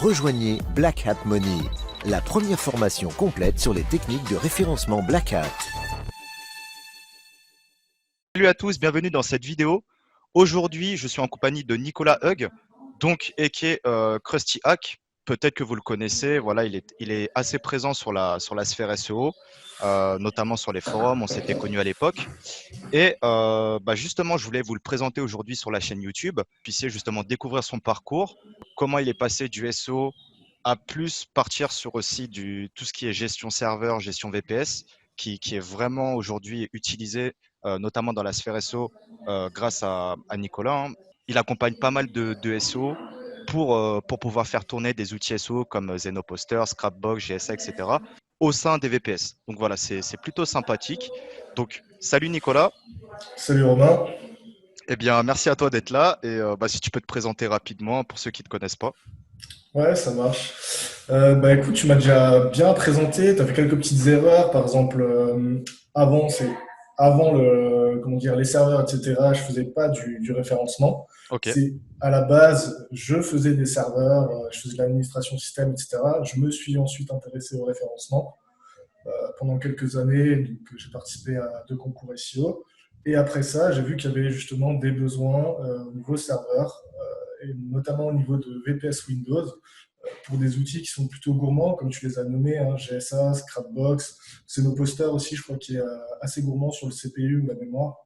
Rejoignez Black Hat Money, la première formation complète sur les techniques de référencement Black Hat. Salut à tous, bienvenue dans cette vidéo. Aujourd'hui, je suis en compagnie de Nicolas Hug, donc aka Krusty Hack. Peut-être que vous le connaissez. Voilà, il est assez présent sur la sphère SEO, notamment sur les forums. On s'était connus à l'époque. Et justement, je voulais vous le présenter aujourd'hui sur la chaîne YouTube. Vous puissiez justement découvrir son parcours, comment il est passé du SEO à plus partir sur aussi tout ce qui est gestion serveur, gestion VPS, qui est vraiment aujourd'hui utilisé, notamment dans la sphère SEO, grâce à Nicolas, hein. Il accompagne pas mal de SEO pour pouvoir faire tourner des outils SEO comme Zenoposter, Scrapbox, GSA, etc. au sein des VPS. Donc voilà, c'est plutôt sympathique. Donc, salut Nicolas. Salut Romain. Eh bien, merci à toi d'être là. Et si tu peux te présenter rapidement pour ceux qui ne te connaissent pas. Ouais, ça marche. Écoute, tu m'as déjà bien présenté, tu as fait quelques petites erreurs, par exemple, avant, avant comment dire, les serveurs, etc., je faisais pas du référencement. Ok, C'est à la base, je faisais des serveurs, je faisais de l'administration système, etc. Je me suis ensuite intéressé au référencement pendant quelques années, donc j'ai participé à 2 concours SEO. Et après ça, j'ai vu qu'il y avait justement des besoins au niveau serveur, et notamment au niveau de VPS Windows, pour des outils qui sont plutôt gourmands, comme tu les as nommés, hein, GSA, Scrapbox, Xenoposter aussi, je crois qu'il est assez gourmand sur le CPU ou la mémoire.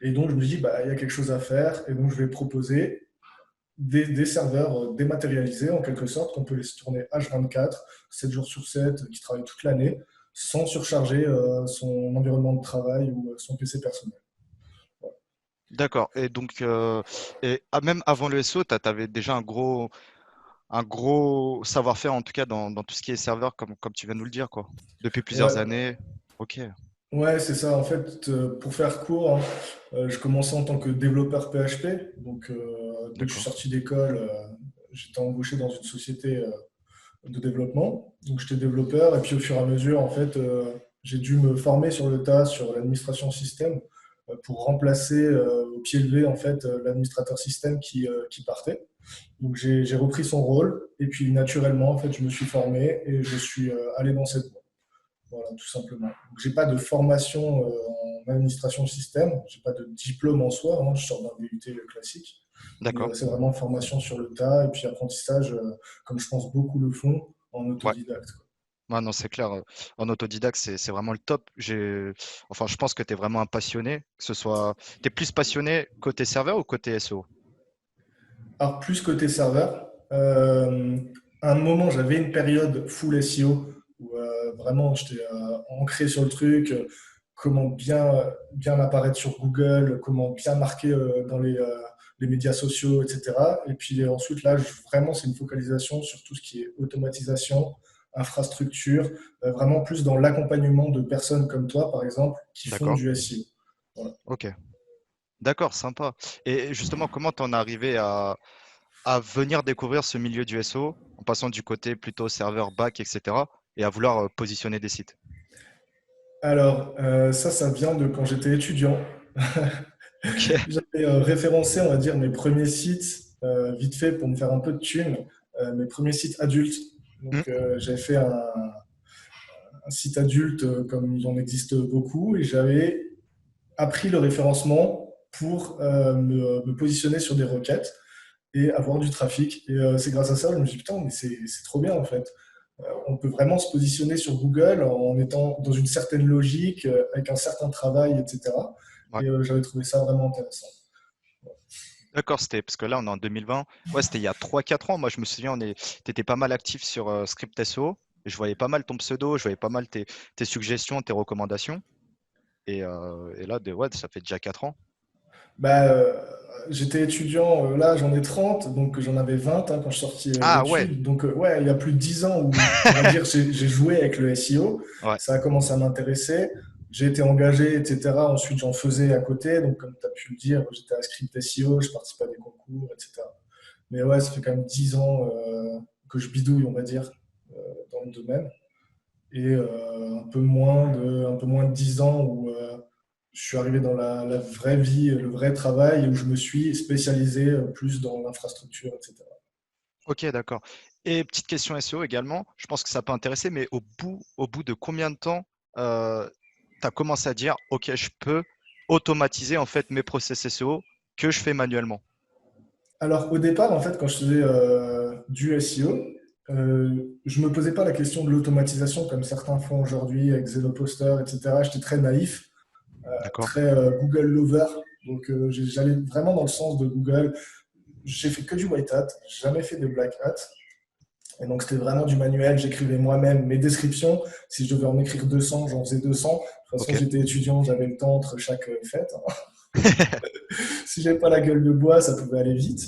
Et donc, je me dis, il y a quelque chose à faire, et donc je vais proposer des serveurs dématérialisés, en quelque sorte, qu'on peut laisser tourner H24, 7 jours sur 7, qui travaillent toute l'année, sans surcharger son environnement de travail ou son PC personnel. Voilà. d'accord. Et donc, même avant le SEO, tu avais déjà un gros savoir-faire, en tout cas, dans tout ce qui est serveur, comme tu viens de nous le dire, quoi. Depuis plusieurs Ouais, années. Ok, ouais, c'est ça. En fait, pour faire court, hein, je commençais en tant que développeur PHP. Donc, dès que je suis d'accord. sorti d'école, j'étais embauché dans une société de développement. Donc, j'étais développeur. Et puis, au fur et à mesure, en fait, j'ai dû me former sur le tas, sur l'administration système, pour remplacer au pied levé, en fait, l'administrateur système qui partait. Donc, j'ai repris son rôle. Et puis, naturellement, en fait, je me suis formé et je suis allé dans cette voie. Voilà, tout simplement. Donc, j'ai pas de formation en administration système, j'ai pas de diplôme en soi, hein, je sors d'un DUT classique, mais D'accord. c'est vraiment formation sur le tas et puis apprentissage, comme je pense beaucoup le font, en Ouais. autodidacte, quoi. Ouais, non, c'est clair. En autodidacte, c'est vraiment le top. Enfin, je pense que tu es vraiment un passionné, tu es plus passionné côté serveur ou côté SEO? Alors, plus côté serveur, à un moment, j'avais une période full SEO où vraiment j'étais ancré sur le truc, comment bien apparaître sur Google, comment bien marquer dans les médias sociaux, etc. Et puis ensuite, là, vraiment, c'est une focalisation sur tout ce qui est automatisation, infrastructure, vraiment plus dans l'accompagnement de personnes comme toi, par exemple, qui font D'accord. du SEO. Voilà. Ok. D'accord, sympa. Et justement, comment t'en es arrivé à venir découvrir ce milieu du SEO en passant du côté plutôt serveur back, etc. et à vouloir positionner des sites? Alors, ça vient de quand j'étais étudiant. Ok. J'avais référencé, on va dire, mes premiers sites, vite fait pour me faire un peu de thunes, mes premiers sites adultes. Hmm, Donc, j'avais fait un site adulte comme il en existe beaucoup et j'avais appris le référencement pour me positionner sur des requêtes et avoir du trafic. Et c'est grâce à ça, je me suis dit, putain, mais c'est trop bien en fait. On peut vraiment se positionner sur Google en étant dans une certaine logique, avec un certain travail, etc. ouais. Et j'avais trouvé ça vraiment intéressant. D'accord, c'était parce que là, on est en 2020. Ouais, c'était il y a 3 4 ans. Moi, je me souviens, tu étais pas mal actif sur Script SEO. Et je voyais pas mal ton pseudo, je voyais pas mal tes suggestions, tes recommandations. Et là, ouais, ça fait déjà 4 ans. Bah, j'étais étudiant, là j'en ai 30, donc j'en avais 20 hein, quand je suis sorti Ah ouais, d'études. Donc ouais, il y a plus de 10 ans où, on va dire, j'ai joué avec le SEO, ouais, ça a commencé à m'intéresser, j'ai été engagé, etc. Ensuite j'en faisais à côté, donc comme tu as pu le dire, j'étais à Script SEO, je participais à des concours, etc. Mais ouais, ça fait quand même 10 ans que je bidouille, on va dire, dans le domaine. Et un peu moins de 10 ans où je suis arrivé dans la vraie vie, le vrai travail, où je me suis spécialisé plus dans l'infrastructure, etc. Ok, d'accord. Et petite question SEO également, je pense que ça peut intéresser, mais au bout de combien de temps tu as commencé à dire, OK, je peux automatiser en fait mes process SEO que je fais manuellement? Alors, au départ, en fait, quand je faisais du SEO, je me posais pas la question de l'automatisation comme certains font aujourd'hui avec Zenoposter, etc. J'étais très naïf, D'accord? très Google lover. Donc, j'allais vraiment dans le sens de Google. J'ai fait que du white hat, jamais fait de black hat. Et donc, c'était vraiment du manuel. J'écrivais moi-même mes descriptions. Si je devais en écrire 200, j'en faisais 200. De toute façon, Ok. j'étais étudiant, j'avais le temps entre chaque fête. Si j'avais pas la gueule de bois, ça pouvait aller vite.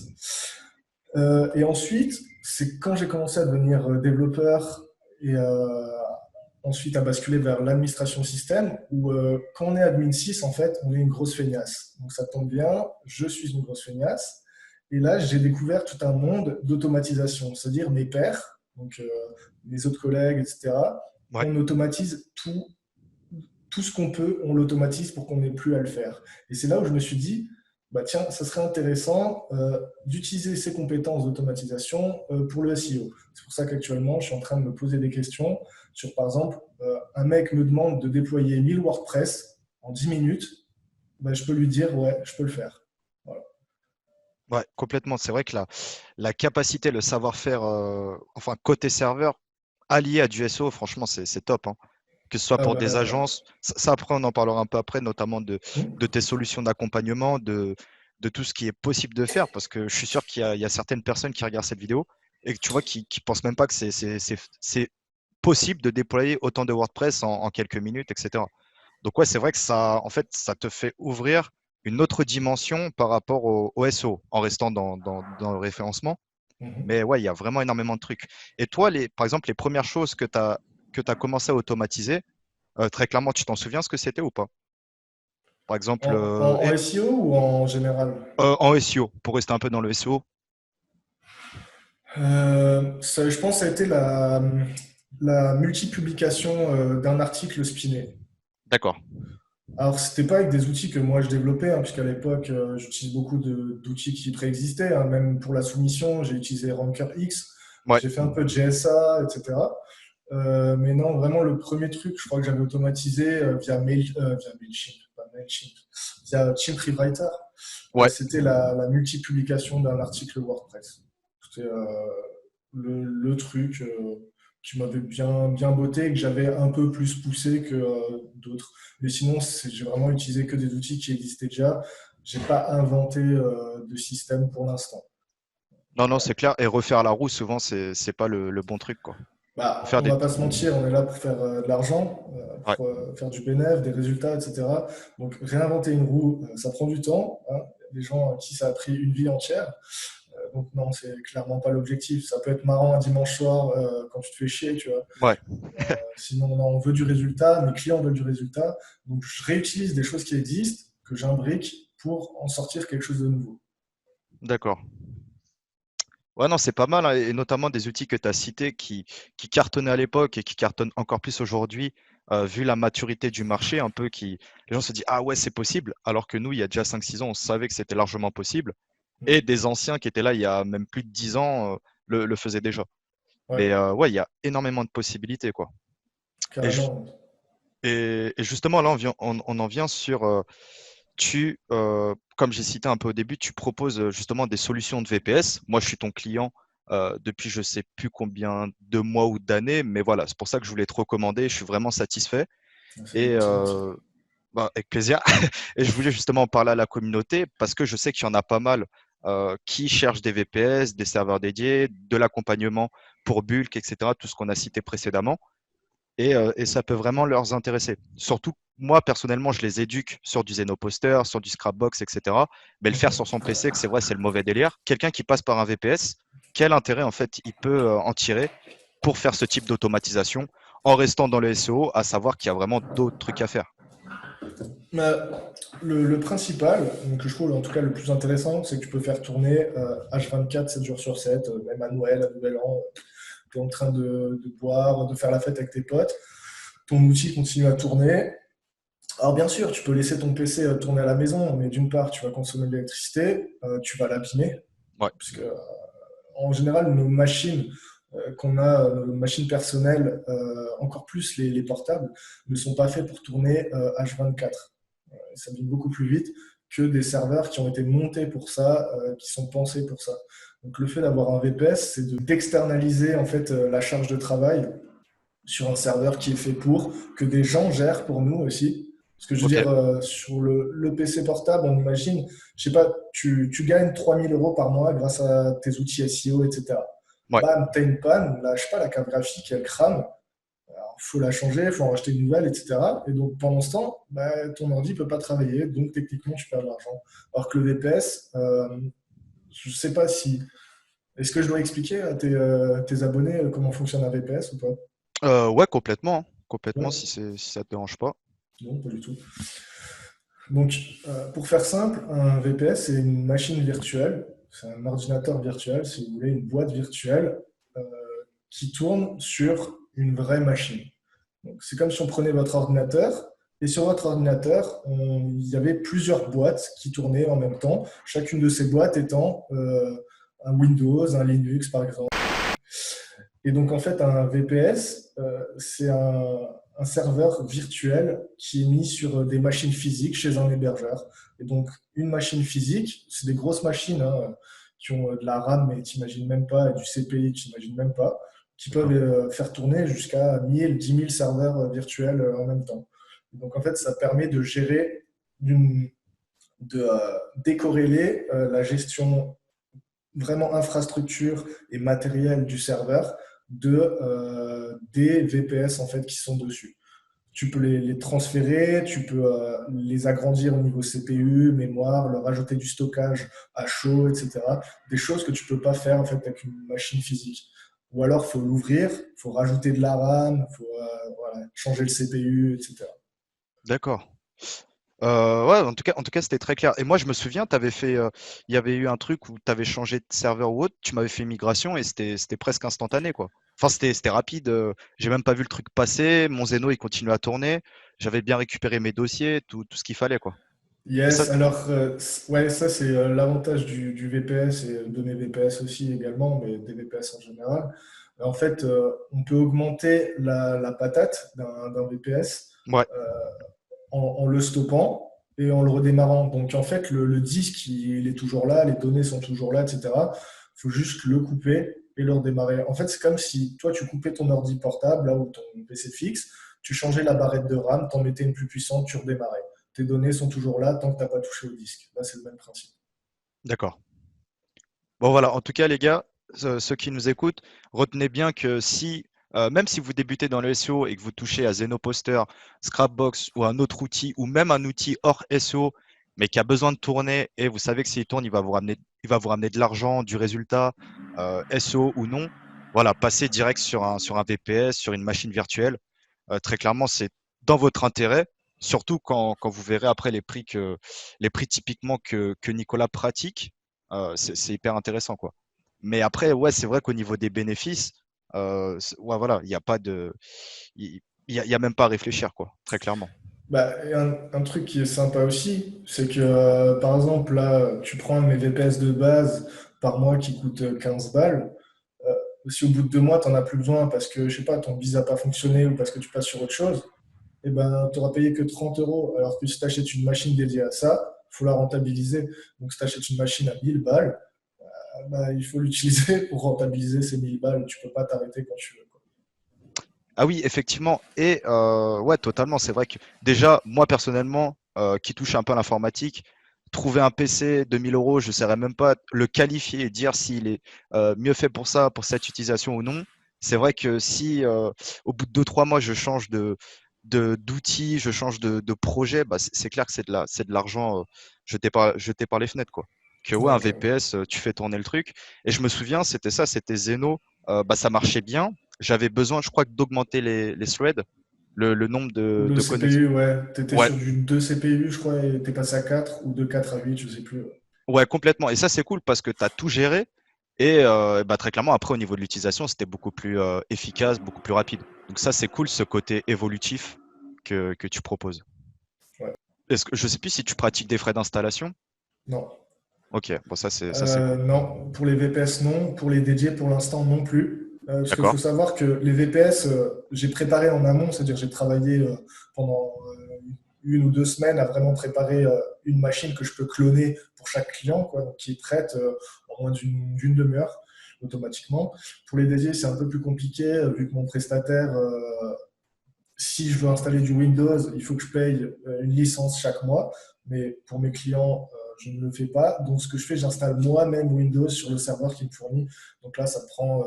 Et ensuite, c'est quand j'ai commencé à devenir développeur et ensuite à basculer vers l'administration système, où quand on est admin 6, en fait, on est une grosse feignasse. Donc ça tombe bien, je suis une grosse feignasse. Et là, j'ai découvert tout un monde d'automatisation, c'est-à-dire mes pairs, donc mes autres collègues, etc. Ouais. On automatise tout ce qu'on peut, on l'automatise pour qu'on n'ait plus à le faire. Et c'est là où je me suis dit, bah tiens, ça serait intéressant d'utiliser ces compétences d'automatisation pour le SEO. C'est pour ça qu'actuellement, je suis en train de me poser des questions sur, par exemple, un mec me demande de déployer 1000 WordPress en 10 minutes, bah, je peux lui dire, ouais, je peux le faire. Voilà. Ouais, complètement. C'est vrai que la capacité, le savoir-faire, enfin côté serveur, allié à du SEO, franchement, c'est top, hein. Que ce soit Ah pour des bah, agences, ça après on en parlera un peu après, notamment de hmm. tes solutions d'accompagnement, de tout ce qui est possible de faire, parce que je suis sûr qu'il y a certaines personnes qui regardent cette vidéo et que tu vois qui pensent même pas que c'est possible de déployer autant de WordPress en quelques minutes, etc. Donc ouais, c'est vrai que ça, en fait, ça te fait ouvrir une autre dimension par rapport au SEO en restant dans le référencement. Mhm. Mais ouais, il y a vraiment énormément de trucs. Et toi, par exemple, les premières choses que tu as commencé à automatiser, très clairement, tu t'en souviens ce que c'était ou pas? Par exemple, En SEO ou en général? en SEO, pour rester un peu dans le SEO. Je pense que ça a été la multipublication d'un article spiné. D'accord. Alors, c'était pas avec des outils que moi je développais, hein, puisqu'à l'époque, j'utilise beaucoup d'outils qui préexistaient, hein. Même pour la soumission, j'ai utilisé Ranker X, Ouais, j'ai fait un peu de GSA, etc. Mais non, vraiment, le premier truc, je crois que j'avais automatisé via Mailchimp, pas Mailchimp, via Chimp Rewriter, ouais. c'était la multipublication d'un article WordPress. C'était le truc qui m'avait bien botté et que j'avais un peu plus poussé que d'autres. Mais sinon, j'ai vraiment utilisé que des outils qui existaient déjà. J'ai pas inventé de système pour l'instant. Non, non, c'est clair. Et refaire la roue, souvent, c'est pas le bon truc, quoi. Faut Bah, faire on des. va pas se mentir, on est là pour faire de l'argent, Ouais. pour faire du bénéfice, des résultats, etc. Donc réinventer une roue, ça prend du temps, hein. Les gens à qui ça a pris une vie entière. Donc non, c'est clairement pas l'objectif. Ça peut être marrant un dimanche soir quand tu te fais chier, tu vois. Ouais, Sinon, non, on veut du résultat, mes clients veulent du résultat. Donc je réutilise des choses qui existent, que j'imbrique pour en sortir quelque chose de nouveau. d'accord. Ouais, non, c'est pas mal, hein, et notamment des outils que tu as cités qui cartonnaient à l'époque et qui cartonnent encore plus aujourd'hui, vu la maturité du marché, un peu qui les gens se disent ah ouais, c'est possible, alors que nous, il y a déjà 5 6 ans, on savait que c'était largement possible, et Mhm. des anciens qui étaient là il y a même plus de 10 ans le faisaient déjà. Ouais, Mais ouais, il y a énormément de possibilités, quoi. Et, ju- carrément. et justement, là, on en vient sur comme j'ai cité un peu au début, tu proposes justement des solutions de VPS. Moi, je suis ton client depuis je sais plus combien de mois ou d'années, mais voilà, c'est pour ça que je voulais te recommander. Je suis vraiment satisfait C'est et gentil, merci. bah, avec plaisir. Et je voulais justement en parler à la communauté parce que je sais qu'il y en a pas mal qui cherchent des VPS, des serveurs dédiés, de l'accompagnement pour bulk, etc. Tout ce qu'on a cité précédemment et ça peut vraiment leur intéresser. Surtout, moi, personnellement, je les éduque sur du Zenoposter, sur du Scrapbox, etc. Mais le faire sur Mhm. son PC, que c'est vrai, c'est le mauvais délire. Quelqu'un qui passe par un VPS, quel intérêt, en fait, il peut en tirer pour faire ce type d'automatisation en restant dans le SEO, à savoir qu'il y a vraiment d'autres trucs à faire. Mais le principal, donc que je trouve en tout cas le plus intéressant, c'est que tu peux faire tourner H24, 7 jours sur 7, même à Noël, à Nouvel An, tu es en train de boire, de faire la fête avec tes potes, ton outil continue à tourner. Alors bien sûr, tu peux laisser ton PC tourner à la maison, mais d'une part, tu vas consommer de l'électricité, tu vas l'abîmer, Ouais, puisque en général, nos machines qu'on a, nos machines personnelles, encore plus les portables, ne sont pas faits pour tourner H24. Ça vient beaucoup plus vite que des serveurs qui ont été montés pour ça, qui sont pensés pour ça. Donc le fait d'avoir un VPS, c'est d'externaliser en fait la charge de travail sur un serveur qui est fait pour, que des gens gèrent pour nous aussi. Parce que je veux Ok. dire, sur le PC portable, on imagine, je sais pas, tu gagnes 3 000 € par mois grâce à tes outils SEO, etc. Ouais. Bam, t'as une panne, là, je sais pas, la carte graphique, elle crame, il faut la changer, il faut en racheter une nouvelle, etc. Et donc pendant ce temps, bah, ton ordi ne peut pas travailler, donc techniquement, tu perds de l'argent. Alors que le VPS, je ne sais pas si. Est-ce que je dois expliquer à tes abonnés comment fonctionne un VPS ou pas? Ouais, complètement, hein. Complètement, Ouais, si ça te dérange pas. non, pas du tout. Donc, pour faire simple, un VPS, c'est une machine virtuelle, c'est un ordinateur virtuel, si vous voulez, une boîte virtuelle euh, qui tourne sur une vraie machine. Donc, c'est comme si on prenait votre ordinateur, et sur votre ordinateur, il y avait plusieurs boîtes qui tournaient en même temps, chacune de ces boîtes étant un Windows, un Linux par exemple. Et donc, en fait, un VPS, c'est un serveur virtuel qui est mis sur des machines physiques chez un hébergeur. Et donc, une machine physique, c'est des grosses machines hein, qui ont de la RAM, mais tu n'imagines même pas, et du CPI, tu n'imagines même pas, qui peuvent D'accord. faire tourner jusqu'à 1000, 10 000 serveurs virtuels en même temps. Et donc, en fait, ça permet de gérer, de décorréler la gestion vraiment infrastructure et matériel du serveur des VPS en fait qui sont dessus. Tu peux les transférer, tu peux les agrandir au niveau CPU, mémoire, leur ajouter du stockage à chaud, etc. Des choses que tu ne peux pas faire en fait avec une machine physique. Ou alors, il faut l'ouvrir, il faut rajouter de la RAM, il faut voilà, changer le CPU, etc. D'accord. Ouais, en tout cas, c'était très clair. Et moi, je me souviens, il y avait eu un truc où tu avais changé de serveur ou autre, tu m'avais fait une migration et c'était presque instantané, quoi. Enfin, c'était rapide. J'ai même pas vu le truc passer. Mon Zeno, il continuait à tourner. J'avais bien récupéré mes dossiers, tout ce qu'il fallait, quoi. Et ça, Yes, alors ouais, ça c'est l'avantage du VPS et de mes VPS aussi également, mais des VPS en général. En fait, on peut augmenter la patate d'un VPS ouais, euh, en le stoppant et en le redémarrant. Donc en fait, le disque, il est toujours là, les données sont toujours là, etc. Il faut juste le couper et le redémarrer. En fait, c'est comme si toi, tu coupais ton ordi portable, là, ou ton PC fixe, tu changeais la barrette de RAM, t'en mettais une plus puissante, tu redémarrais. Tes données sont toujours là tant que tu n'as pas touché au disque. Là, c'est le même principe. d'accord. Bon, voilà. En tout cas, les gars, ceux qui nous écoutent, retenez bien que même si vous débutez dans le SEO et que vous touchez à Zenoposter, Scrapbox ou un autre outil, ou même un outil hors SEO, mais qui a besoin de tourner, et vous savez que s'il tourne, il va vous ramener de l'argent, du résultat, SEO ou non, voilà, passez direct sur un VPS, sur une machine virtuelle. Très clairement, c'est dans votre intérêt, surtout quand vous verrez après les prix typiquement que Nicolas pratique. C'est hyper intéressant, quoi. Mais après, ouais, c'est vrai qu'au niveau des bénéfices, ouais, voilà, il n'y a pas de, il y a même pas à réfléchir, quoi, très clairement. Bah, et un truc qui est sympa aussi, c'est que par exemple, là, tu prends un de mes VPS de base par mois qui coûte 15 balles. Euh, Si au bout de 2 mois, tu n'en as plus besoin parce que, je sais pas, ton bise n'a pas fonctionné ou parce que tu passes sur autre chose, eh ben, tu n'auras payé que 30 euros. Alors que si tu achètes une machine dédiée à ça, il faut la rentabiliser. Donc, si tu achètes une machine à 1000 balles, bah, il faut l'utiliser pour rentabiliser ces 1000 balles. Tu peux pas t'arrêter quand tu veux, quoi. Ah oui, effectivement. Et ouais, totalement. C'est vrai que déjà, moi personnellement, qui touche un peu à l'informatique, trouver un PC de 1000 euros, je ne saurais même pas le qualifier et dire s'il est mieux fait pour ça, pour cette utilisation ou non. C'est vrai que si au bout de 2, 3 mois, je change d'outils, je change de projet, bah, c'est clair que c'est de l'argent jeté par les fenêtres, quoi. Que ouais, un Ouais, clairement. VPS, tu fais tourner le truc. Et je me souviens, c'était ça, c'était Zeno. Bah, ça marchait bien. J'avais besoin, je crois, d'augmenter les threads, le nombre Le de connexions. CPU, ouais. Tu étais Ouais, sur du 2 CPU, je crois, et tu es passé à 4 ou de 4 à 8, je sais plus. ouais, complètement. Et ça, c'est cool parce que tu as tout géré. Et bah, très clairement, après, au niveau de l'utilisation, c'était beaucoup plus efficace, beaucoup plus rapide. Donc ça, c'est cool, ce côté évolutif que tu proposes. Ouais. Je ne sais plus si tu pratiques des frais d'installation. Non. Ok, bon, ça c'est cool. Non, pour les VPS, non. Pour les dédiés, pour l'instant, non plus. Parce qu'il faut D'accord. savoir que les VPS, j'ai préparé en amont, c'est-à-dire j'ai travaillé pendant 1 ou 2 semaines à vraiment préparer une machine que je peux cloner pour chaque client, quoi, donc qui est prête en moins d'une demi-heure automatiquement. Pour les dédiés, c'est un peu plus compliqué, vu que mon prestataire, si je veux installer du Windows, il faut que je paye une licence chaque mois. Mais pour mes clients, je ne le fais pas. Donc, ce que je fais, j'installe moi-même Windows sur le serveur qui me fournit. Donc là, ça prend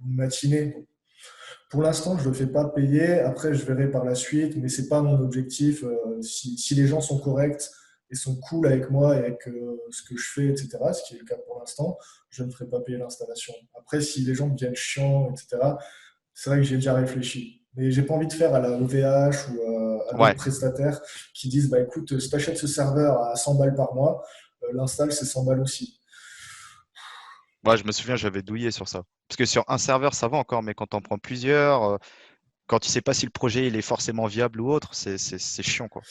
une matinée. Pour l'instant, je ne le fais pas payer. Après, je verrai par la suite, mais ce n'est pas mon objectif. Si les gens sont corrects et sont cool avec moi et avec ce que je fais, etc., ce qui est le cas pour l'instant, je ne ferai pas payer l'installation. Après, si les gens deviennent chiants, etc., c'est vrai que j'ai déjà réfléchi. Mais j'ai pas envie de faire à la OVH ou à d'autres Ouais. prestataires qui disent bah écoute, si tu achètes ce serveur à 100 balles par mois, l'install c'est 100 balles aussi. Ouais, je me souviens, j'avais douillé sur ça. Parce que sur un serveur, ça va encore, mais quand on prend plusieurs, quand tu sais pas si le projet il est forcément viable ou autre, c'est chiant, quoi.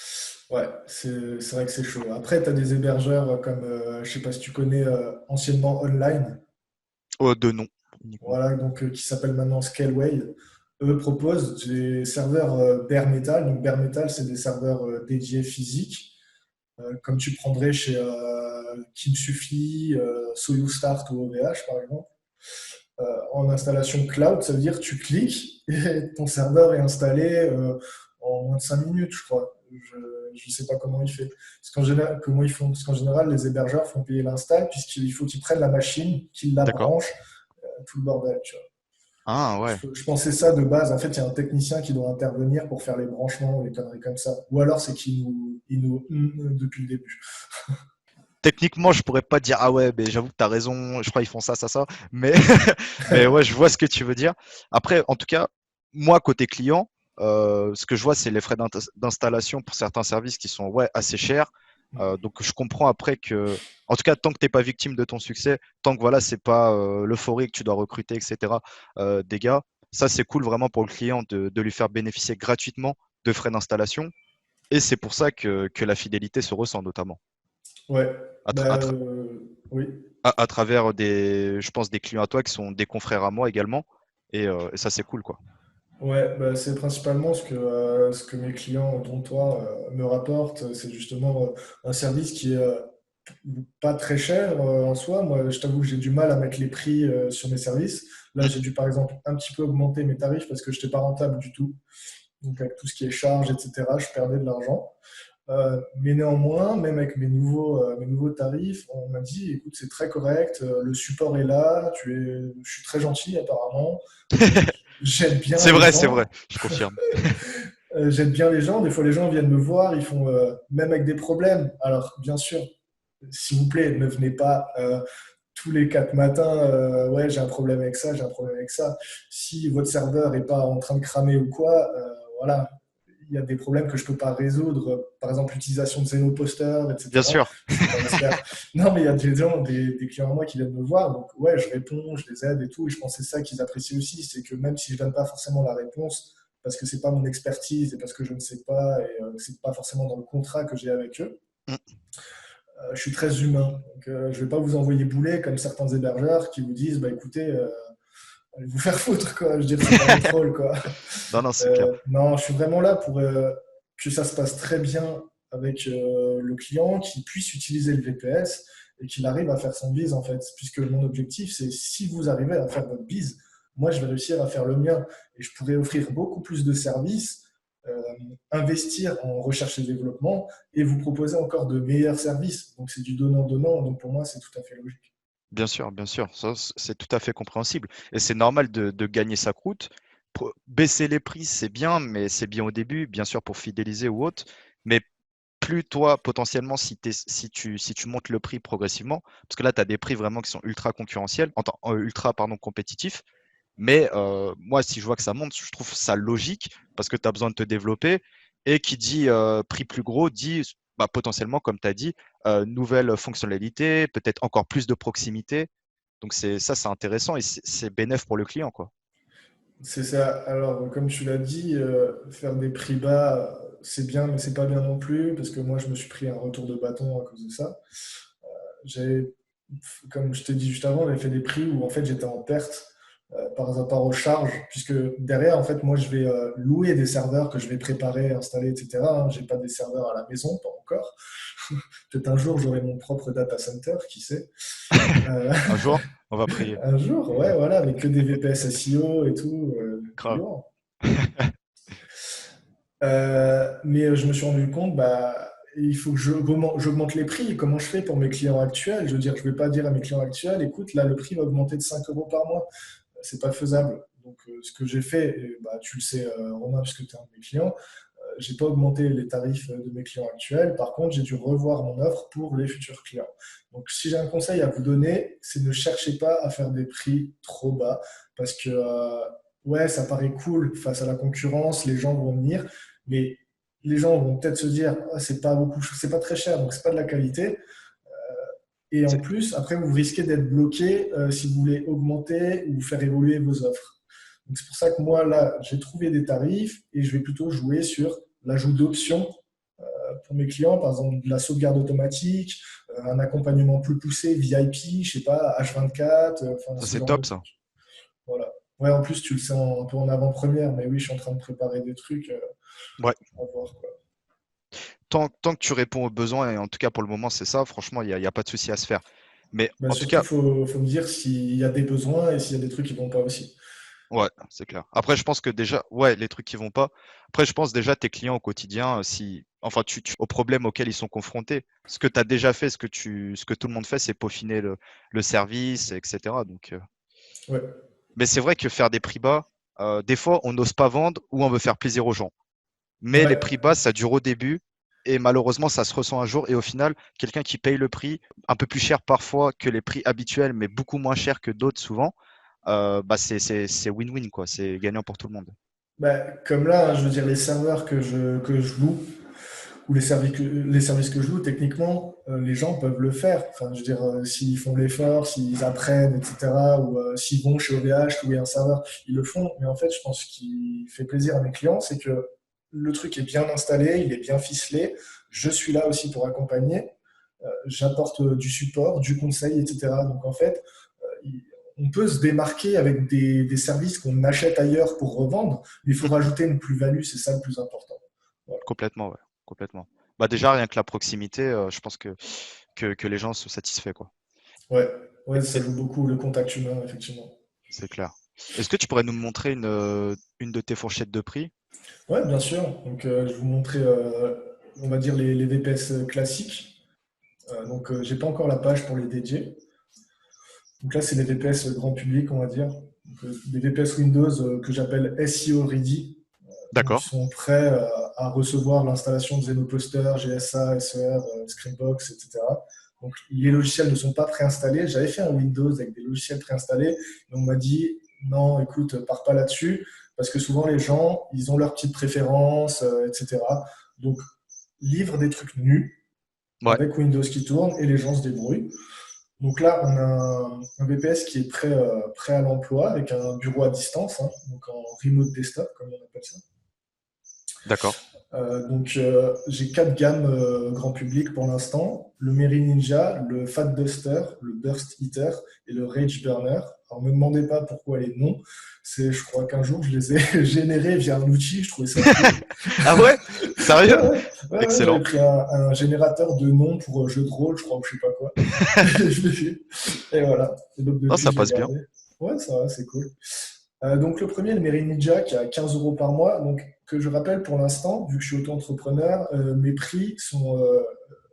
Ouais, c'est vrai que c'est chaud. Après, tu as des hébergeurs comme, je sais pas si tu connais anciennement Online, Oh, de nom, uniquement. voilà, donc qui s'appelle maintenant Scaleway. Eux proposent des serveurs bare metal. Donc bare metal, c'est des serveurs dédiés physiques, comme tu prendrais chez Kim Suffy, Soyou Start ou OVH par exemple. En installation cloud, ça veut dire que tu cliques et ton serveur est installé en moins de 5 minutes, je crois. Je ne sais pas comment il fait. Comment ils font. Parce qu'en général, les hébergeurs font payer l'install puisqu'il faut qu'ils prennent la machine, qu'ils la D'accord. branchent, tout le bordel. Tu vois. Ah ouais. Je pensais ça de base. En fait, il y a un technicien qui doit intervenir pour faire les branchements ou les conneries comme ça. Ou alors, c'est qu'il nous depuis le début. Techniquement, je pourrais pas dire ah ouais, mais j'avoue que tu as raison, je crois qu'ils font ça. Mais, mais ouais, je vois ce que tu veux dire. Après, en tout cas, moi, côté client, ce que je vois, c'est les frais d'installation pour certains services qui sont ouais, assez chers. Donc, je comprends après que, en tout cas, tant que tu n'es pas victime de ton succès, tant que voilà, c'est pas l'euphorie que tu dois recruter, etc., des gars, ça, c'est cool vraiment pour le client de lui faire bénéficier gratuitement de frais d'installation. Et c'est pour ça que la fidélité se ressent notamment Ouais. à, Bah, oui. à travers des, je pense, des clients à toi qui sont des confrères à moi également. Et ça, c'est cool, quoi. Ouais, bah, c'est principalement ce que mes clients, dont toi, me rapportent. C'est justement un service qui est pas très cher en soi. Moi, je t'avoue que j'ai du mal à mettre les prix sur mes services. Là, Mm. j'ai dû, par exemple, un petit peu augmenter mes tarifs parce que je n'étais pas rentable du tout. Donc, avec tout ce qui est charges, etc., je perdais de l'argent. Mais néanmoins, même avec mes nouveaux tarifs, on m'a dit, écoute, c'est très correct, le support est là, je suis très gentil apparemment, j'aide bien les C'est vrai, gens. je confirme. J'aide bien les gens. Des fois, les gens viennent me voir, ils font même avec des problèmes. Alors, bien sûr, s'il vous plaît, ne venez pas tous les 4 matins. Ouais, j'ai un problème avec ça, j'ai un problème avec ça. Si votre serveur n'est pas en train de cramer ou quoi, voilà, il y a des problèmes que je ne peux pas résoudre. Par exemple, l'utilisation de Zenoposter, Bien etc. sûr. Je ne peux pas le faire. Non, mais il y a des gens, des clients à moi qui viennent me voir. Donc, ouais, je réponds, je les aide et tout. Et je pense que c'est ça qu'ils apprécient aussi. C'est que même si je ne donne pas forcément la réponse, parce que c'est pas mon expertise et parce que je ne sais pas et c'est pas forcément dans le contrat que j'ai avec eux. Mm. Je suis très humain, donc je vais pas vous envoyer bouler comme certains hébergeurs qui vous disent bah écoutez, allez vous faire foutre quoi. Je veux dire c'est pas votre rôle quoi. Non, non, c'est clair. Non, je suis vraiment là pour que ça se passe très bien avec le client, qu'il puisse utiliser le VPS et qu'il arrive à faire son bise en fait. Puisque mon objectif, c'est si vous arrivez à faire votre bise, moi je vais réussir à faire le mien et je pourrais offrir beaucoup plus de services, euh, investir en recherche et développement et vous proposer encore de meilleurs services. Donc c'est du donnant-donnant, donc pour moi c'est tout à fait logique. Bien sûr, bien sûr. Ça, c'est tout à fait compréhensible. Et c'est normal de gagner sa croûte. Baisser les prix, c'est bien, mais c'est bien au début, bien sûr, pour fidéliser ou autre. Mais plus toi, potentiellement, si tu montes le prix progressivement, parce que là, tu as des prix vraiment qui sont ultra concurrentiels, ultra, pardon, compétitifs. Mais moi, si je vois que ça monte, je trouve ça logique parce que tu as besoin de te développer. Et qui dit prix plus gros dit bah, potentiellement, comme tu as dit, nouvelles fonctionnalités, peut-être encore plus de proximité. Donc c'est intéressant et c'est bénéf pour le client, quoi. C'est ça. Alors, comme tu l'as dit, faire des prix bas, c'est bien, mais c'est pas bien non plus, parce que moi, je me suis pris un retour de bâton à cause de ça. j'ai, comme je t'ai dit juste avant, j'avais fait des prix où en fait j'étais en perte par rapport aux charges, puisque derrière, en fait, moi, je vais louer des serveurs que je vais préparer, installer, etc. J'ai pas des serveurs à la maison, pas encore. Peut-être un jour, j'aurai mon propre data center, qui sait. Euh, Un jour, on va prier. un jour, ouais, voilà, avec que des VPS SEO et tout, du Grave. lourd. Mais je me suis rendu compte, bah, il faut que j'augmente les prix. Comment je fais pour mes clients actuels? Je veux dire, je ne vais pas dire à mes clients actuels, écoute, là, le prix va augmenter de 5 euros par mois. C'est pas faisable. Donc, ce que j'ai fait, et, bah, tu le sais, Romain, puisque tu es un de mes clients, j'ai pas augmenté les tarifs de mes clients actuels. Par contre, j'ai dû revoir mon offre pour les futurs clients. Donc, si j'ai un conseil à vous donner, c'est ne cherchez pas à faire des prix trop bas parce que, ouais, ça paraît cool face à la concurrence, les gens vont venir, mais les gens vont peut-être se dire, ah, c'est pas beaucoup, c'est pas très cher, donc c'est pas de la qualité. Et en C'est plus, après, vous risquez d'être bloqué si vous voulez augmenter ou faire évoluer vos offres. Donc, c'est pour ça que moi, là, j'ai trouvé des tarifs et je vais plutôt jouer sur l'ajout d'options pour mes clients, par exemple de la sauvegarde automatique, un accompagnement plus poussé, VIP, je sais pas, H24, enfin, ça, ce c'est genre de top, ça. trucs. Voilà. Ouais, en plus, tu le sais un peu en avant-première, mais oui, je suis en train de préparer des trucs Ouais. à voir, quoi. Tant que tu réponds aux besoins, et en tout cas pour le moment, c'est ça, franchement, il y a pas de souci à se faire. Mais Bah, en tout surtout, cas, faut me dire s'il y a des besoins et s'il y a des trucs qui vont pas aussi. ouais, c'est clair. Après, je pense que déjà, ouais, les trucs qui vont pas. Après, je pense déjà tes clients au quotidien, si, enfin, aux problèmes auxquels ils sont confrontés. Ce que tu as déjà fait, ce que tout le monde fait, c'est peaufiner le service, etc. Donc, Ouais. mais c'est vrai que faire des prix bas, des fois, on n'ose pas vendre ou on veut faire plaisir aux gens. Mais les Ouais. prix bas, ça dure au début et malheureusement, ça se ressent un jour. Et au final, quelqu'un qui paye le prix un peu plus cher parfois que les prix habituels, mais beaucoup moins cher que d'autres souvent, bah c'est win-win, quoi. C'est gagnant pour tout le monde. Bah, comme là, hein, je veux dire, les serveurs que je loue ou les services que je loue, techniquement, les gens peuvent le faire. Enfin, je veux dire, s'ils font l'effort, s'ils apprennent, etc., ou s'ils vont chez OVH louer un serveur, ils le font. Mais en fait, je pense ce qui fait plaisir à mes clients, c'est que le truc est bien installé, il est bien ficelé. Je suis là aussi pour accompagner. J'apporte du support, du conseil, etc. Donc, en fait, on peut se démarquer avec des services qu'on achète ailleurs pour revendre, mais il faut Mm. rajouter une plus-value, c'est ça le plus important. Voilà. Complètement, ouais. Complètement. Bah déjà, rien que la proximité, je pense que les gens sont satisfaits, quoi. Ouais, ouais, Et ça joue beaucoup le contact humain, effectivement. c'est clair. Est-ce que tu pourrais nous montrer une de tes fourchettes de prix? Ouais, bien sûr. Donc, je vais vous montrer, on va dire, les VPS classiques. Donc, j'ai pas encore la page pour les dédiés. Donc là, c'est les VPS grand public, on va dire. Donc, des VPS Windows que j'appelle SEO Ready. Donc, D'accord. ils sont prêts à recevoir l'installation de Zenoposter, GSA, SER, Screenbox, etc. Donc, les logiciels ne sont pas préinstallés. J'avais fait un Windows avec des logiciels préinstallés, et on m'a dit non, écoute, pars pas là-dessus, parce que souvent les gens, ils ont leurs petites préférences, etc. Donc, livre des trucs nus Ouais. avec Windows qui tourne et les gens se débrouillent. Donc là, on a un VPS qui est prêt à l'emploi avec un bureau à distance, hein, donc en remote desktop, comme on appelle ça. D'accord. J'ai quatre gammes grand public pour l'instant. Le Meri Ninja, le Fat Duster, le Burst Eater et le Rage Burner. Alors ne me demandez pas pourquoi les noms. Je crois qu'un jour je les ai générés via un outil, je trouvais ça cool. Ah ouais? Sérieux? Ouais, j'avais Excellent. pris un générateur de noms pour jeu de rôle, je crois, ou je sais pas quoi. Je l'ai fait. Et voilà. Et donc Ah, depuis, ça je l'ai passe bien. gardé. Ouais, ça va, c'est cool. Donc le premier, le Meri Ninja, qui est à 15 euros par mois. Donc que je rappelle pour l'instant, vu que je suis auto-entrepreneur, mes prix sont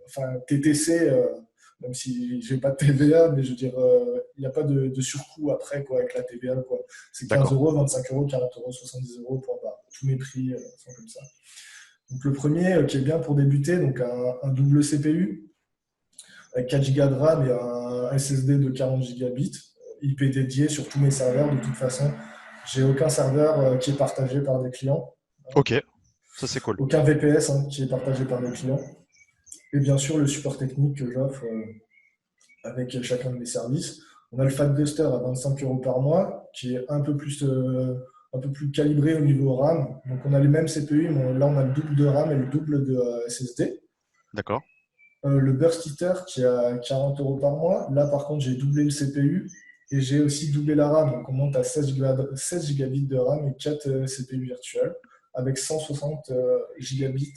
enfin TTC, même si j'ai pas de TVA, mais je veux dire, il n'y a pas de surcoût après quoi, avec la TVA. Quoi. C'est 15 D'accord. euros, 25 euros, 40 euros, 70 euros, point barre. Tous mes prix sont comme ça. Donc le premier, qui est bien pour débuter, donc un double CPU avec 4 Go de RAM et un SSD de 40 gigabits, IP dédié sur tous mes serveurs de toute façon. J'ai aucun serveur qui est partagé par des clients, Ok. Ça, c'est cool. aucun VPS hein, qui est partagé par des clients. Et bien sûr, le support technique que j'offre avec chacun de mes services. On a le Fat Duster à 25 euros par mois, qui est un peu plus calibré au niveau RAM. Donc on a les mêmes CPU, mais là on a le double de RAM et le double de SSD. D'accord. Le Burst Eater qui est à 40 euros par mois. Là, par contre, j'ai doublé le CPU et j'ai aussi doublé la RAM. Donc, on monte à 16 gigabits de RAM et 4 CPU virtuels avec 160 gigabits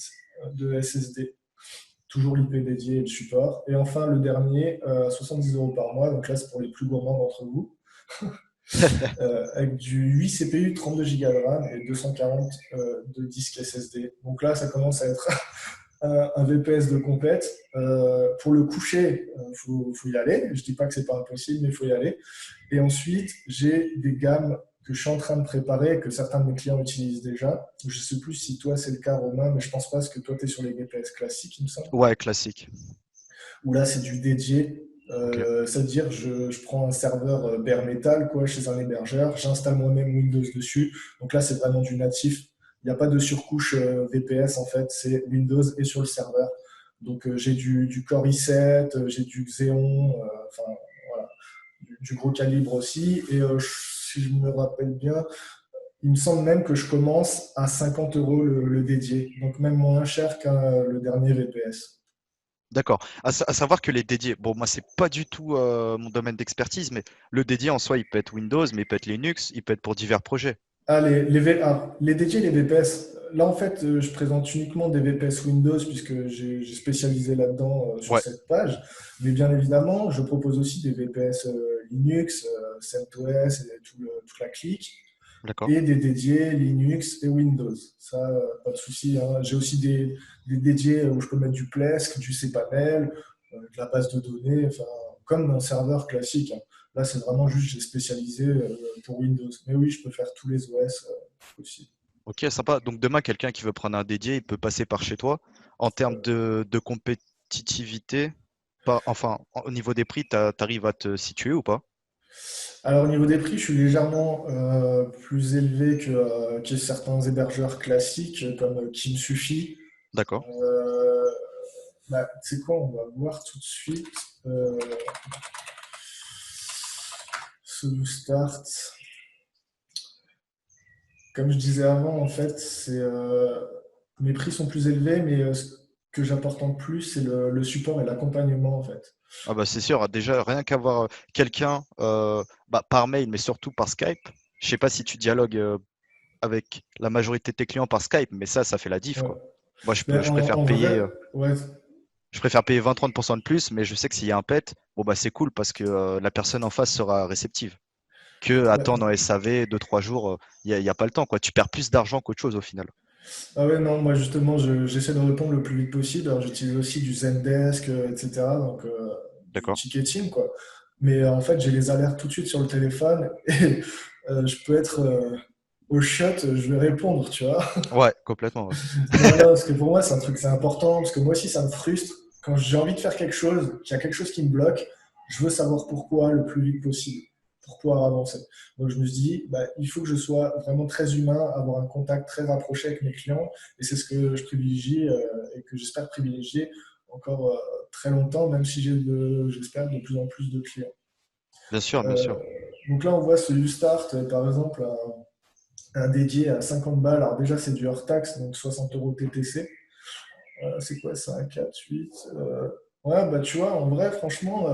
de SSD. Toujours l'IP dédié et le support. Et enfin, le dernier, 70 euros par mois. Donc là, c'est pour les plus gourmands d'entre vous. Avec du 8 CPU, 32 Go de RAM et 240 de disque SSD. Donc là, ça commence à être un VPS de compète. Pour le coucher, faut y aller. Je dis pas que c'est pas impossible, mais il faut y aller. Et ensuite, j'ai des gammes que je suis en train de préparer, que certains de mes clients utilisent déjà. Je sais plus si toi c'est le cas, Romain, mais je pense pas, parce que toi tu es sur les VPS classiques, il me semble. Ouais, classique. Où là c'est du dédié. Ok. C'est-à-dire je prends un serveur bare metal quoi, chez un hébergeur, j'installe moi-même Windows dessus. Donc là c'est vraiment du natif. Il n'y a pas de surcouche VPS en fait, c'est Windows et sur le serveur. Donc j'ai du Core i7, j'ai du Xeon, enfin voilà, du gros calibre aussi. Et si je me rappelle bien, il me semble même que je commence à 50 euros le dédié, donc même moins cher qu'un le dernier VPS. D'accord. À savoir que les dédiés, bon, moi, c'est pas du tout mon domaine d'expertise, mais le dédié en soi, il peut être Windows, mais il peut être Linux, il peut être pour divers projets. Ah, les DJ, les VPS. Là, en fait, je présente uniquement des VPS Windows puisque j'ai spécialisé là-dedans sur Ouais, cette page. Mais bien évidemment, je propose aussi des VPS Linux, CentOS et toute la clique, d'accord. et des dédiés Linux et Windows. Ça, pas de souci, hein. J'ai aussi des dédiés où je peux mettre du Plesk, du cPanel, de la base de données, enfin, comme un serveur classique, hein. Là, c'est vraiment juste, j'ai spécialisé pour Windows. Mais oui, je peux faire tous les OS aussi. Ok, sympa. Donc demain, quelqu'un qui veut prendre un dédié, il peut passer par chez toi. En termes de compétitivité, enfin, au niveau des prix, t'arrives à te situer ou pas? Alors, au niveau des prix, je suis légèrement plus élevé que certains hébergeurs classiques comme Kim Sushi. D'accord. Euh, Bah, tu sais quoi, on va voir tout de suite. Euh, Solo Start. Comme je disais avant, en fait, mes prix sont plus élevés, mais ce que j'apporte en plus, c'est le support et l'accompagnement, en fait. Ah bah c'est sûr, déjà rien qu'avoir quelqu'un bah, par mail, mais surtout par Skype. Je sais pas si tu dialogues avec la majorité de tes clients par Skype, mais ça fait la diff, Ouais. quoi. Moi, Mais je préfère en payer, vrai, ouais, 20-30% de plus, mais je sais que s'il y a un pet, bon bah c'est cool parce que la personne en face sera réceptive. Que ouais. attendre en SAV 2-3 jours, y a pas le temps, quoi. Tu perds plus d'argent qu'autre chose au final. Ah ouais, non, moi justement, j'essaie de répondre le plus vite possible. Alors, j'utilise aussi du Zendesk, etc. Donc, du D'accord? ticketing, quoi. Mais en fait, j'ai les alertes tout de suite sur le téléphone et je peux être au shot, je vais répondre, tu vois. Ouais, complètement. Ouais. Non, non, parce que pour moi, c'est un truc, c'est important, parce que moi aussi, ça me frustre. Quand j'ai envie de faire quelque chose, qu'il y a quelque chose qui me bloque, je veux savoir pourquoi le plus vite possible, pour pouvoir avancer. Donc, je me suis dit, bah, il faut que je sois vraiment très humain, avoir un contact très rapproché avec mes clients, et c'est ce que je privilégie et que j'espère privilégier encore très longtemps, même si j'espère de plus en plus de clients. Bien sûr, bien Euh, sûr. donc là, on voit ce Ustart, par exemple, un dédié à 50 balles. Alors déjà, c'est du hors taxe, donc 60 euros TTC. C'est quoi ça, un 4, 8 Ouais, bah tu vois, en vrai, franchement,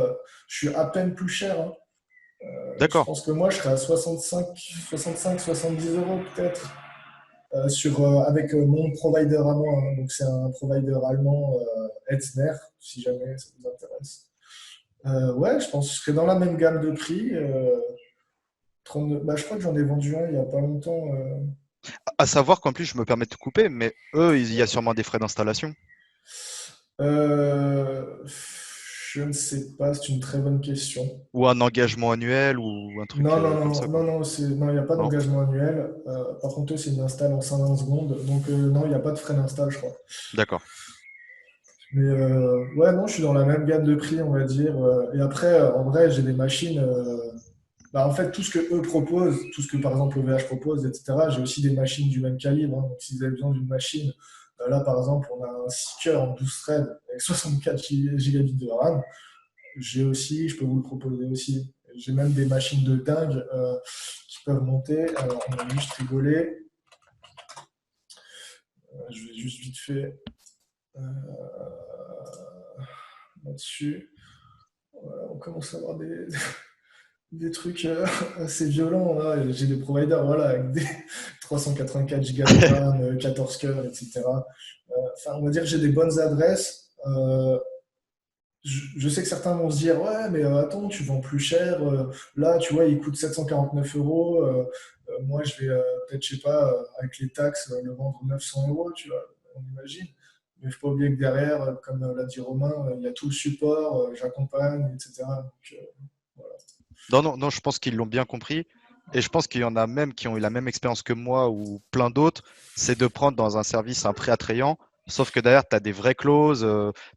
je suis à peine plus cher, hein. Je D'accord. pense que moi, je serais à 70 euros peut-être avec mon provider à moi, hein. Donc c'est un provider allemand, Etzner, si jamais ça vous intéresse. Ouais, je pense que je serais dans la même gamme de prix. 32 bah, je crois que j'en ai vendu un il n'y a pas longtemps. À savoir qu'en plus, je me permets de te couper, mais eux, il y a sûrement des frais d'installation Euh, je ne sais pas, c'est une très bonne question. ou un engagement annuel ou un truc Non, non, comme non, ça, quoi. non, non, non, il n'y a pas Non? d'engagement annuel. Par contre, eux, c'est une install en 50 secondes. Donc, non, il n'y a pas de frais d'install, je crois. D'accord. Mais ouais, non, je suis dans la même gamme de prix, on va dire. Et après, en vrai, j'ai des machines. Bah, en fait, tout ce que eux proposent, tout ce que par exemple OVH propose, etc., j'ai aussi des machines du même calibre, hein. Donc, si vous avez besoin d'une machine, là, par exemple, on a un Seeker en 12 threads avec 64 gigabits de RAM. J'ai aussi, je peux vous le proposer aussi. J'ai même des machines de dingue qui peuvent monter. Alors, on va juste rigoler. Je vais juste vite fait. euh, là-dessus. Voilà, on commence à avoir des trucs assez violents. Là. J'ai des providers voilà, avec des 384 Go de RAM, 14 cœurs, etc. Enfin, on va dire que j'ai des bonnes adresses. Je sais que certains vont se dire, ouais, mais attends, tu vends plus cher. Là, tu vois, il coûte 749 euros. Moi, je vais peut-être, je sais pas, avec les taxes, le vendre 900 euros, tu vois, on imagine. Mais il ne faut pas oublier que derrière, comme l'a dit Romain, il y a tout le support, j'accompagne, etc. Donc, voilà. Non, non, non, je pense qu'ils l'ont bien compris. Et je pense qu'il y en a même qui ont eu la même expérience que moi ou plein d'autres, c'est de prendre dans un service un prix attrayant, sauf que derrière, tu as des vraies clauses,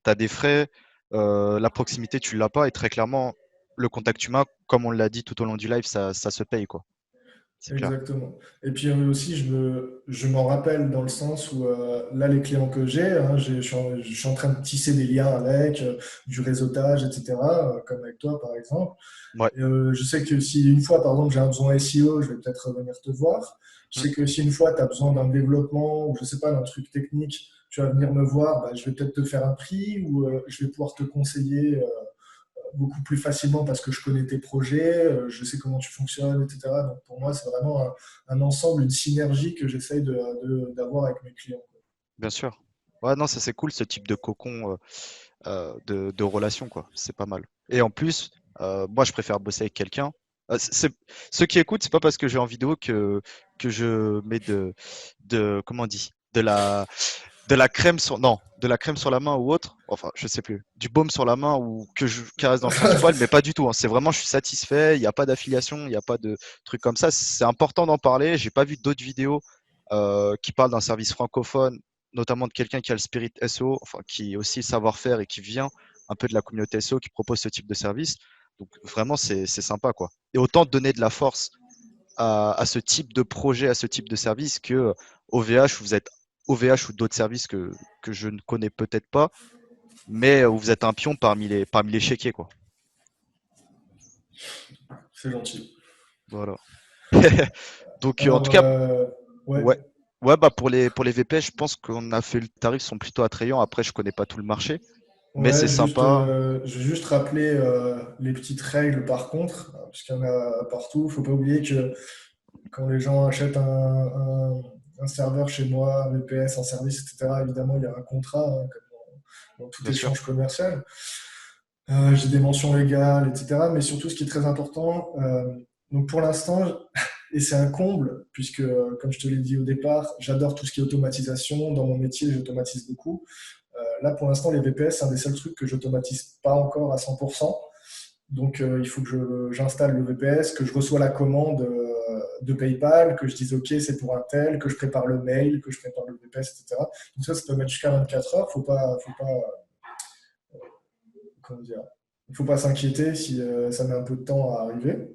tu as des frais, la proximité, tu l'as pas, et très clairement, le contact humain, comme on l'a dit tout au long du live, ça se paye, quoi. C'est clair. Exactement. Et puis aussi, je m'en rappelle dans le sens où là, les clients que j'ai, hein, je suis en train de tisser des liens avec, du réseautage, etc., comme avec toi, par exemple. Ouais. Et, je sais que si une fois, par exemple, j'ai un besoin SEO, je vais peut-être venir te voir. Je Mm. sais que si une fois, tu as besoin d'un développement ou je sais pas, d'un truc technique, tu vas venir me voir, bah, je vais peut-être te faire un prix ou je vais pouvoir te conseiller beaucoup plus facilement parce que je connais tes projets, je sais comment tu fonctionnes, etc. Donc pour moi, c'est vraiment un ensemble, une synergie que j'essaye d'avoir avec mes clients. Bien sûr. Ouais, non, ça c'est cool, ce type de cocon de relation, quoi. C'est pas mal. Et en plus, moi, je préfère bosser avec quelqu'un. Ceux qui écoutent, c'est pas parce que j'ai en vidéo que je mets comment on dit, de la crème sur, non, de la crème sur la main ou autre. Enfin, je sais plus. Du baume sur la main ou que je caresse dans le sens du poil, mais pas du tout, hein. C'est vraiment, je suis satisfait. Il n'y a pas d'affiliation, il n'y a pas de truc comme ça. C'est important d'en parler. J'ai pas vu d'autres vidéos qui parlent d'un service francophone, notamment de quelqu'un qui a le spirit SEO, enfin, qui a aussi le savoir-faire et qui vient un peu de la communauté SEO qui propose ce type de service. Donc vraiment, c'est sympa, quoi. Et autant donner de la force à ce type de projet, à ce type de service que OVH, où vous êtes OVH ou d'autres services que je ne connais peut-être pas, mais où vous êtes un pion parmi les chéquiers, quoi. C'est gentil. Voilà. Donc, en tout Alors, cas, ouais. ouais. Ouais, bah pour les VPS, je pense qu'on a fait le tarif, sont plutôt attrayants. Après, je connais pas tout le marché, mais c'est Ouais, sympa. je vais juste rappeler les petites règles par contre, parce qu'il y en a partout. Faut pas oublier que quand les gens achètent un serveur chez moi, un VPS, un service, etc., évidemment, il y a un contrat, hein, comme dans tout Bien sûr. échange commercial. J'ai des mentions légales, etc. Mais surtout, ce qui est très important, donc pour l'instant, et c'est un comble, puisque, comme je te l'ai dit au départ, j'adore tout ce qui est automatisation. Dans mon métier, j'automatise beaucoup. Là, pour l'instant, les VPS, c'est un des seuls trucs que j'automatise pas encore à 100%. Donc, il faut que j'installe le VPS, que je reçois la commande de PayPal, que je dise OK, c'est pour un tel, que je prépare le mail, que je prépare le VPS, etc. Donc ça peut mettre jusqu'à 24 heures. Faut pas, comment dire, il faut pas s'inquiéter si ça met un peu de temps à arriver.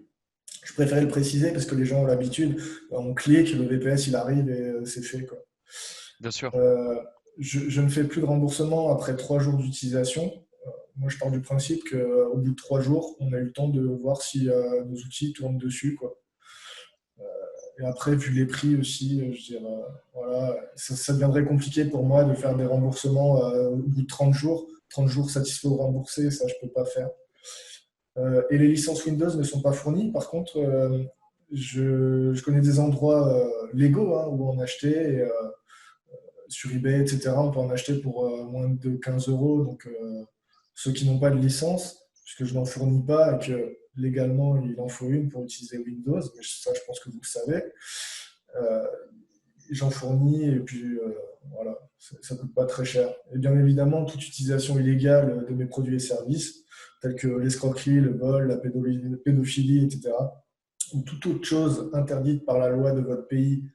Je préférais le préciser parce que les gens ont l'habitude, on clique, le VPS il arrive et c'est fait, quoi. Bien sûr. Euh, je ne fais plus de remboursement après 3 jours d'utilisation. Moi, je pars du principe qu'au bout de 3 jours, on a eu le temps de voir si nos outils tournent dessus, quoi. Et après, vu les prix aussi, je dirais, voilà, ça deviendrait compliqué pour moi de faire des remboursements au bout de 30 jours. 30 jours satisfaits ou remboursés, ça, je peux pas faire. Et les licences Windows ne sont pas fournies. Par contre, je connais des endroits légaux hein, où on achetait. Et, sur eBay, etc. On peut en acheter pour moins de 15 euros. Donc, ceux qui n'ont pas de licence, puisque je n'en fournis pas et que légalement il en faut une pour utiliser Windows, mais ça, je pense que vous le savez. Euh, J'en fournis et puis voilà, ça ne coûte pas très cher. Et bien évidemment, toute utilisation illégale de mes produits et services, tels que l'escroquerie, le vol, la pédophilie, etc., ou toute autre chose interdite par la loi de votre pays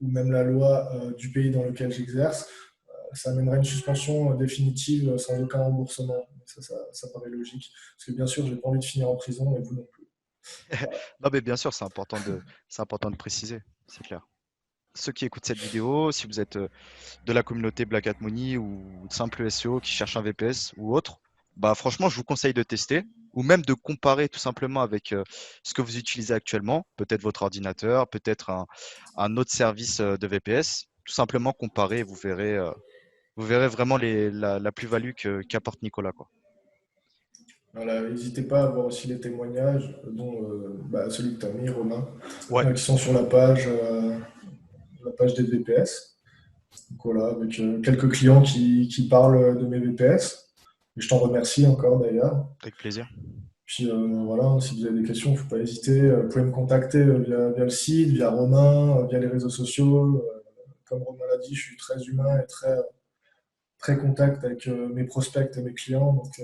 ou même la loi du pays dans lequel j'exerce, ça amènerait une suspension définitive sans aucun remboursement. Ça paraît logique. Parce que bien sûr, j'ai pas envie de finir en prison et vous non plus. Voilà. Non, mais bien sûr, c'est important de préciser, c'est clair. Ceux qui écoutent cette vidéo, si vous êtes de la communauté Black Hat Money ou simple SEO qui cherche un VPS ou autre, bah franchement, je vous conseille de tester ou même de comparer tout simplement avec ce que vous utilisez actuellement, peut-être votre ordinateur, peut-être un autre service de VPS. Tout simplement comparer, vous verrez. Vous verrez vraiment la plus-value qu'apporte Nicolas, quoi. Voilà, n'hésitez pas à voir aussi les témoignages, dont celui que tu as mis, Romain, Ouais, qui sont sur la page des VPS. Donc voilà, avec quelques clients qui parlent de mes VPS. Et je t'en remercie encore d'ailleurs. avec plaisir. Puis voilà, si vous avez des questions, il ne faut pas hésiter. Vous pouvez me contacter via le site, via Romain, via les réseaux sociaux. Comme Romain l'a dit, je suis très humain et très contact avec mes prospects et mes clients. Donc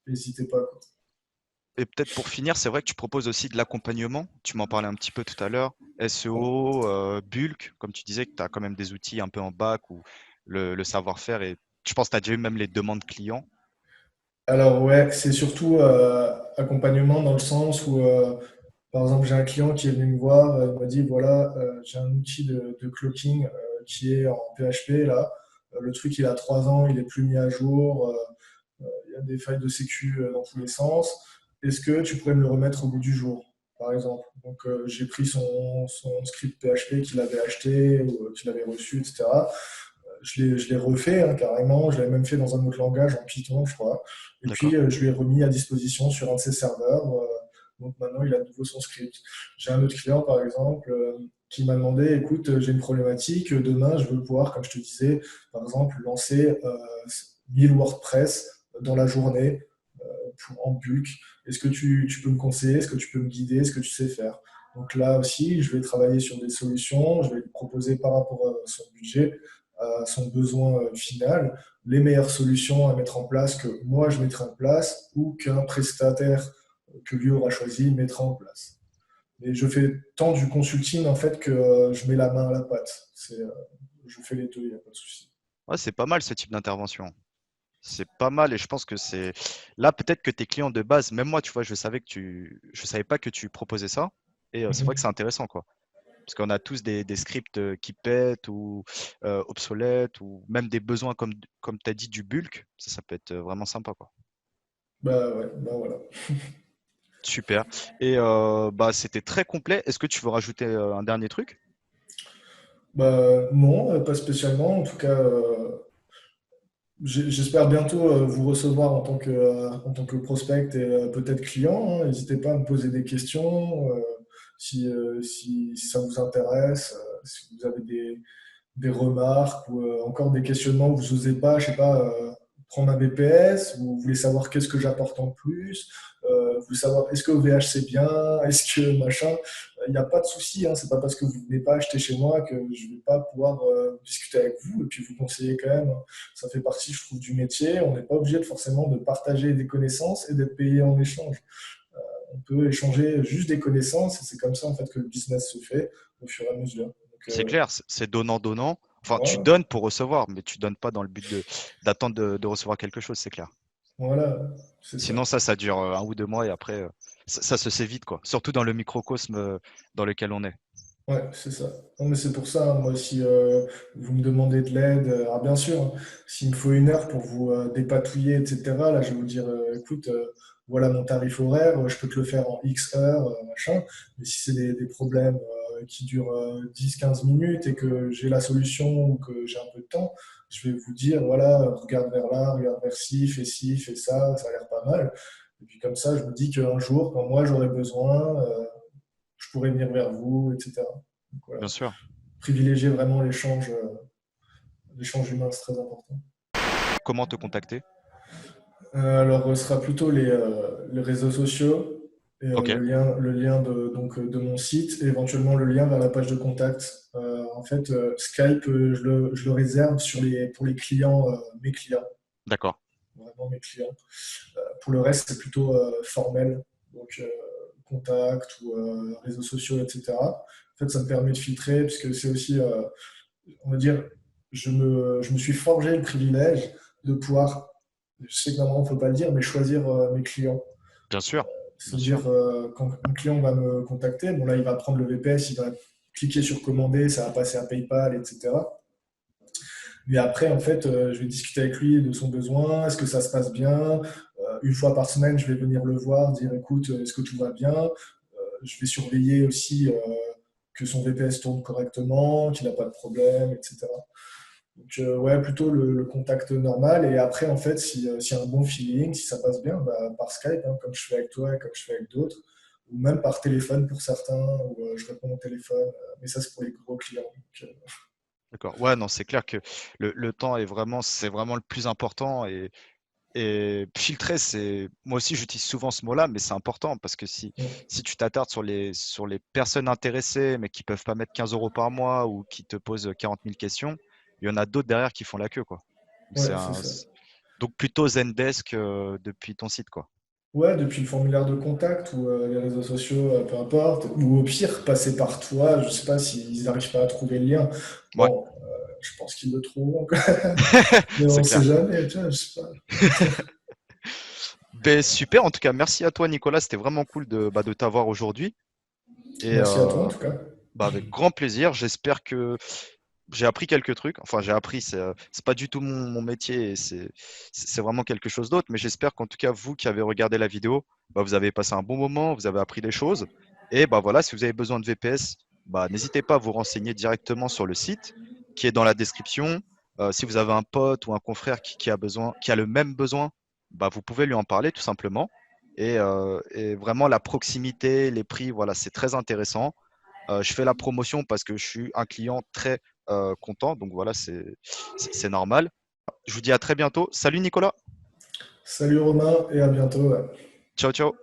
n'hésitez pas, quoi. Et peut-être pour finir, c'est vrai que tu proposes aussi de l'accompagnement. Tu m'en parlais un petit peu tout à l'heure. SEO, bulk, comme tu disais que tu as quand même des outils un peu en bac ou le savoir-faire. Et je pense que tu as déjà eu même les demandes clients. Alors ouais, c'est surtout accompagnement dans le sens où, par exemple, j'ai un client qui est venu me voir, il m'a dit, voilà, j'ai un outil de cloaking qui est en PHP là. Le truc, il a 3 ans, il est plus mis à jour, il y a des failles de sécu dans tous les sens. Est-ce que tu pourrais me le remettre au bout du jour, par exemple? Donc j'ai pris son script PHP qu'il avait acheté ou qu'il avait reçu, etc. Je l'ai refait hein, carrément, je l'avais même fait dans un autre langage, en Python, je crois. Et puis, D'accord? je lui ai remis à disposition sur un de ses serveurs. Donc maintenant, il a de nouveau son script. J'ai un autre client, par exemple, qui m'a demandé, écoute, j'ai une problématique, demain, je veux pouvoir, comme je te disais, par exemple, lancer 1000 WordPress dans la journée en bulk. Est-ce que tu peux me conseiller? Est-ce que tu peux me guider? Est-ce que tu sais faire? Donc là aussi, je vais travailler sur des solutions, je vais lui proposer par rapport à son budget, à son besoin final, les meilleures solutions à mettre en place que moi je mettrai en place ou qu'un prestataire que lui aura choisi mettra en place. Et je fais tant du consulting en fait que je mets la main à la pâte. Je fais les deux, il n'y a pas de souci. Ouais, c'est pas mal ce type d'intervention. C'est pas mal et je pense que c'est là peut-être que tes clients de base, même moi, tu vois, je savais pas que tu proposais ça et c'est vrai que Mhm. c'est intéressant quoi. Parce qu'on a tous des scripts qui pètent ou obsolètes ou même des besoins comme tu as dit du bulk, ça peut être vraiment sympa quoi. Bah ouais, bah voilà. Super. Et bah c'était très complet. Est-ce que tu veux rajouter un dernier truc? Bah non, pas spécialement. En tout cas, j'espère bientôt vous recevoir en tant que prospect et peut-être client, hein. N'hésitez pas à me poser des questions si ça vous intéresse, si vous avez des remarques ou encore des questionnements que vous n'osez pas, je sais pas, prendre un BPS, vous voulez savoir qu'est-ce que j'apporte en plus, vous voulez savoir est-ce que OVH c'est bien, est-ce que machin, il n'y a pas de souci, hein, c'est pas parce que vous ne venez pas acheter chez moi que je ne vais pas pouvoir discuter avec vous et puis vous conseiller quand même. Ça fait partie, je trouve, du métier. On n'est pas obligé forcément de partager des connaissances et d'être payé en échange. On peut échanger juste des connaissances et c'est comme ça en fait que le business se fait au fur et à mesure. Donc, C'est clair, c'est donnant-donnant. Enfin, tu voilà. donnes pour recevoir, mais tu donnes pas dans le but d'attendre de recevoir quelque chose, c'est clair. Voilà, c'est ça. Sinon, ça dure 1 ou 2 mois et après, ça se sait vite, quoi. Surtout dans le microcosme dans lequel on est. Ouais, c'est ça. Non, mais c'est pour ça, hein, moi, si vous me demandez de l'aide, alors bien sûr, hein, s'il me faut 1 heure pour vous dépatouiller, etc., là, je vais vous dire, écoute, voilà mon tarif horaire, je peux te le faire en X heures, machin. Mais si c'est des problèmes qui durent 10-15 minutes et que j'ai la solution ou que j'ai un peu de temps, je vais vous dire, voilà, regarde vers là, regarde vers ci, fais ça a l'air pas mal. Et puis comme ça, je me dis qu'un jour, quand moi j'aurai besoin, je pourrais venir vers vous, etc. Donc, voilà. Bien sûr. Privilégier vraiment l'échange humain, c'est très important. Comment te contacter? Alors, ce sera plutôt les réseaux sociaux et Ok, le lien de mon site et éventuellement le lien vers la page de contact. En fait, Skype, je le réserve pour les clients, mes clients, d'accord. vraiment mes clients. Pour le reste, c'est plutôt formel, donc contact ou réseaux sociaux, etc. En fait, ça me permet de filtrer, puisque c'est aussi, on va dire, je me suis forgé le privilège de pouvoir, je sais que normalement, il ne faut pas le dire, mais choisir mes clients. Bien sûr. Bien sûr. C'est-à-dire, quand un client va me contacter, bon là, il va prendre le VPS, il va cliquer sur commander, ça va passer à PayPal, etc. Mais après, en fait, je vais discuter avec lui de son besoin, est-ce que ça se passe bien? Une fois par semaine, je vais venir le voir, dire écoute, est-ce que tout va bien? Je vais surveiller aussi que son VPS tourne correctement, qu'il n'a pas de problème, etc. Donc, ouais, plutôt le contact normal. Et après, en fait, s'il y a un bon feeling, si ça passe bien, bah, par Skype, hein, comme je fais avec toi et comme je fais avec d'autres, ou même par téléphone pour certains, où je réponds au téléphone. Mais ça, c'est pour les gros clients. Donc, D'accord. Ouais, non, c'est clair que le temps c'est vraiment le plus important. Et filtrer, moi aussi j'utilise souvent ce mot-là, mais c'est important parce que si tu t'attardes sur les personnes intéressées, mais qui peuvent pas mettre 15 euros par mois ou qui te posent 40 000 questions, il y en a d'autres derrière qui font la queue, quoi. Donc, ouais, c'est ça. donc plutôt Zendesk depuis ton site, quoi. Ouais, depuis le formulaire de contact ou les réseaux sociaux, peu importe. Ou au pire, passer par toi. Je sais pas s'ils n'arrivent pas à trouver le lien. Ouais, Bon, je pense qu'ils le trouveront. Mais c'est on clair. sait jamais, tu vois, je sais pas. Ben, super, en tout cas, merci à toi, Nicolas. C'était vraiment cool de t'avoir aujourd'hui. Et Merci à toi en tout cas. avec grand plaisir. J'espère que j'ai appris quelques trucs. Enfin, j'ai appris, c'est pas du tout mon métier et c'est vraiment quelque chose d'autre. Mais j'espère qu'en tout cas, vous qui avez regardé la vidéo, bah, vous avez passé un bon moment, vous avez appris des choses. Et bah voilà, si vous avez besoin de VPS, bah, n'hésitez pas à vous renseigner directement sur le site qui est dans la description. Si vous avez un pote ou un confrère qui a le même besoin, bah, vous pouvez lui en parler tout simplement. Et vraiment, la proximité, les prix, voilà, c'est très intéressant. Je fais la promotion parce que je suis un client très content. Donc voilà, c'est normal. Je vous dis à très bientôt. Salut Nicolas. Salut Romain et à bientôt. Ouais. Ciao, ciao.